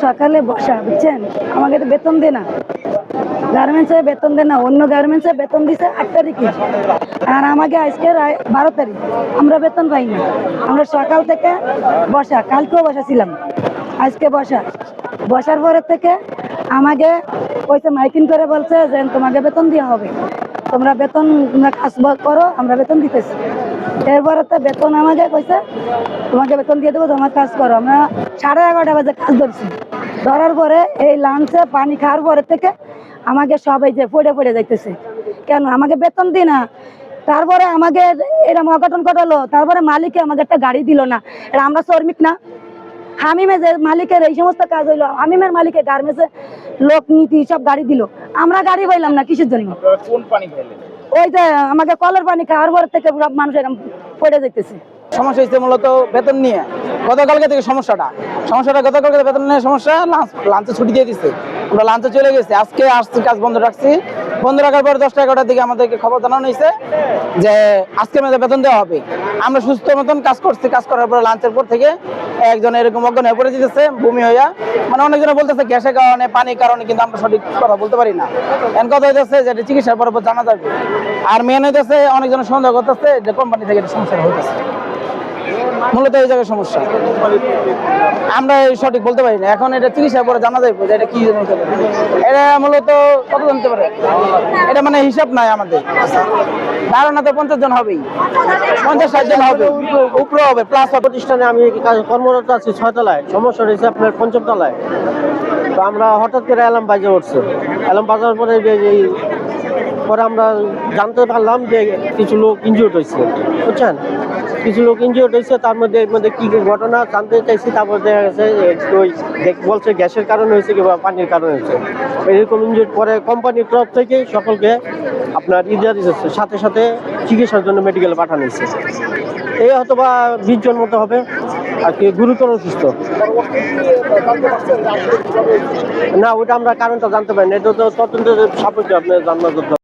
সকালে বসা, বুঝছেন? আমাকে তো বেতন দেয় না, গার্মেন্টসে বেতন দেয় না, অন্য গার্মেন্টসে বেতন দিছে 8 তারিখে, আর আমাকে আজকে 12 তারিখ, আমরা বেতন পাই না। আমরা সকাল থেকে বসা, কালকেও বসা ছিলাম, আজকে বসা। বসার পরের থেকে আমাকে কইছে, মাইকিং করে বলছে যে তোমাকে বেতন দেওয়া হবে, তোমরা বেতন তোমরা কাজ করো, আমরা বেতন দিতেছি। এরপরে তো বেতন আমাকে কইছে তোমাকে বেতন দিয়ে দেবো, তোমার কাজ করো। আমরা 11:30 বাজে কাজ ধরছি। ধরার পরে এই লাঞ্চে পানি খাওয়ার পরে থেকে আমাকে সবাই যে পড়ে যাইতেছে, কেন আমাকে বেতন দিই না। তারপরে আমাকে এরকম অঘটন ঘটালো, তারপরে মালিকে আমাকে একটা গাড়ি দিল না। এটা আমরা শ্রমিক না? হামিমে যে মালিকের এই সমস্ত কাজ হইলো, হামিমের মালিকে গার্মেন্টসে লোক নীতি সব গাড়ি দিল, আমরা গাড়ি পাইলাম না কিসের জন্য? কোন পানি খাইলেন? ওই যে আমাকে কলের পানি খাওয়ার পর থেকে সব মানুষ এরকম পড়ে যাইতেছে। সমস্যা হচ্ছে মূলত বেতন নিয়ে। গতকালকে থেকে সমস্যাটা গতকালকে বেতন নিয়ে সমস্যা। লাঞ্চে ছুটি দিয়ে দিচ্ছে, আমরা লাঞ্চে চলে গেছি। আজকে আসছি, কাজ বন্ধ রাখছি। বন্ধ রাখার পর 10টা-11টার দিকে আমাদেরকে খবর জানানো হয়েছে যে আজকে মেয়েদের বেতন দেওয়া হবে। আমরা সুস্থ মতন কাজ করছি। কাজ করার পর লাঞ্চের পর থেকে একজন এরকম অজ্ঞান হয়ে পড়ে যেতেছে, বমি হইয়া। মানে অনেকজনে বলতেছে গ্যাসের কারণে, পানির কারণে, কিন্তু আমরা সঠিক কথা বলতে পারি না। এমন কথা হইতেছে যে চিকিৎসার পর জানা যাবে। আর মেন হইতেছে অনেকজনের সন্দেহ করতেছে যে কোম্পানি থেকে সমস্যা হইতেছে। মূলত এই জায়গায় সমস্যা, আমরা সঠিক বলতে পারি না। এখন এটা চিকিৎসার পরে জানা যাবে যে এটা কি হতে পারে। এটা মূলত কত জানতে পারে, এটা মানে হিসাব নাই আমাদের। ধারণা তো 50 জন হবেই, 50-60 জন হবে, উপরে হবে, প্লাস প্রতিষ্ঠানে আমি কর্মরত আছি 6 তলায়। সমস্যা রয়েছে আপনার 5ম তলায়। তো আমরা হঠাৎ করে অ্যালার্ম বাজে উঠছে। অ্যালার্ম বাজার পরে পরে আমরা জানতে পারলাম যে কিছু লোক ইনজিওর্ড হয়েছে, বুঝছেন? কিছু লোক ইনজিওর্ড হয়েছে। তার মধ্যে কি ঘটনা জানতে চাইছি। তারপর দেখা গেছে ওই বলছে গ্যাসের কারণে হয়েছে কিংবা পানির কারণে হয়েছে। এরকম ইনজিওর্ড পরে কোম্পানির তরফ থেকে সকলকে আপনার সাথে সাথে চিকিৎসার জন্য মেডিকেলে পাঠানো হয়েছে। এই হয়তো বা 20 জন মতো হবে আর কি গুরুতর অসুস্থ। না, ওইটা আমরা কারণটা জানতে পারিনি। এটা তো তদন্ত সাপেক্ষে আপনার জানা করতে হবে।